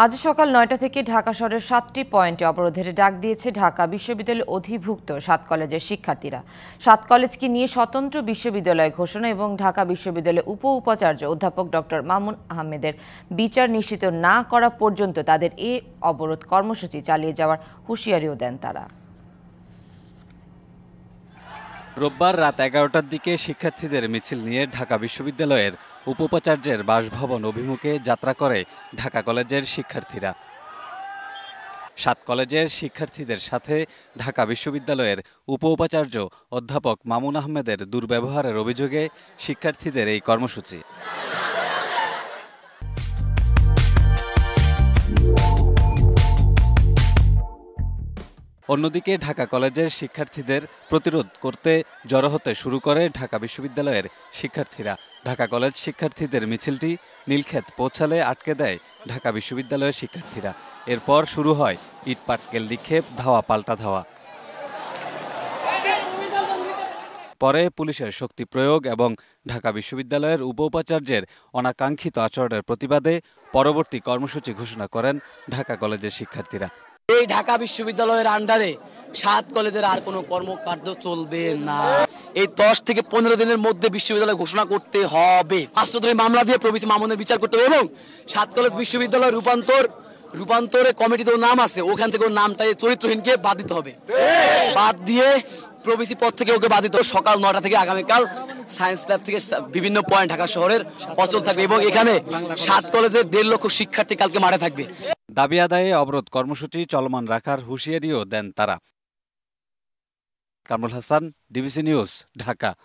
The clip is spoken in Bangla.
আজ সকাল ৯টা থেকে ঢাকা শহরের ৭টি পয়েন্টে অবরোধের ডাক দিয়েছে ঢাকা বিশ্ববিদ্যালয়ের অধিভুক্ত ৭ কলেজের শিক্ষার্থীরা। ৭ কলেজকে নিয়ে স্বতন্ত্র বিশ্ববিদ্যালয় ঘোষণা এবং ঢাকা বিশ্ববিদ্যালয়ের উপাচার্য অধ্যাপক ডক্টর মামুন আহমেদের বিচার নিশ্চিত না করা পর্যন্ত তাদের এ অবরোধ কর্মসূচি চালিয়ে যাওয়ার হুঁশিয়ারিও দেন তারা। রোববার রাত ১১টার দিকে শিক্ষার্থীদের মিছিল নিয়ে ঢাকা বিশ্ববিদ্যালয়ের উপাচার্যের বাসভবন অভিমুখে যাত্রা করে ঢাকা কলেজের শিক্ষার্থীরা। ৭ কলেজের শিক্ষার্থীদের সাথে ঢাকা বিশ্ববিদ্যালয়ের উপাচার্য অধ্যাপক মামুন আহমেদের দুর্ব্যবহারের অভিযোগে শিক্ষার্থীদের এই কর্মসূচি। অন্যদিকে ঢাকা কলেজের শিক্ষার্থীদের প্রতিরোধ করতে জড়ো হতে শুরু করে ঢাকা বিশ্ববিদ্যালয়ের শিক্ষার্থীরা। ঢাকা কলেজ শিক্ষার্থীদের মিছিলটি নীলক্ষেত পৌঁছালে আটকে দেয় ঢাকা বিশ্ববিদ্যালয়ের শিক্ষার্থীরা। এরপর শুরু হয় ইটপাটকেল নিক্ষেপ, ধাওয়া পাল্টা ধাওয়া। পরে পুলিশের শক্তি প্রয়োগ এবং ঢাকা বিশ্ববিদ্যালয়ের উপাচার্যের অনাকাঙ্ক্ষিত আচরণের প্রতিবাদে পরবর্তী কর্মসূচি ঘোষণা করেন ঢাকা কলেজের শিক্ষার্থীরা। এই ঢাকা বিশ্ববিদ্যালয়ের আন্ডারে ৭ কলেজের আর কোনো কর্মকাণ্ড চলবে না। এই ১০ থেকে ১৫ দিনের মধ্যে বিশ্ববিদ্যালয় ঘোষণা করতে হবে। রাষ্ট্রদ্রোহী মামলা দিয়ে প্রভৃতি মামলার বিচার করতে হবে এবং ৭ কলেজ বিশ্ববিদ্যালয় রূপান্তরে কমিটিতেও নাম আছে, ওখান থেকে নামটা চরিত্রহীনকে বাদ দিতে হবে। বাদ দিয়ে প্রভৃতি পদ থেকে ওকে বাদ দিতে হবে। সকাল ৯টা থেকে আগামীকাল সায়েন্স ল্যাব থেকে বিভিন্ন পয়েন্ট ঢাকা শহরের অচল থাকবে এবং এখানে ৭ কলেজের ১.৫ লক্ষ শিক্ষার্থী কালকে মাঠে থাকবে। দাবি আদায়ে অবরোধ কর্মসূচি চলমান রাখার হুঁশিয়ারিও দেন তারা। Kamrul Hasan, DBC news, Dhaka.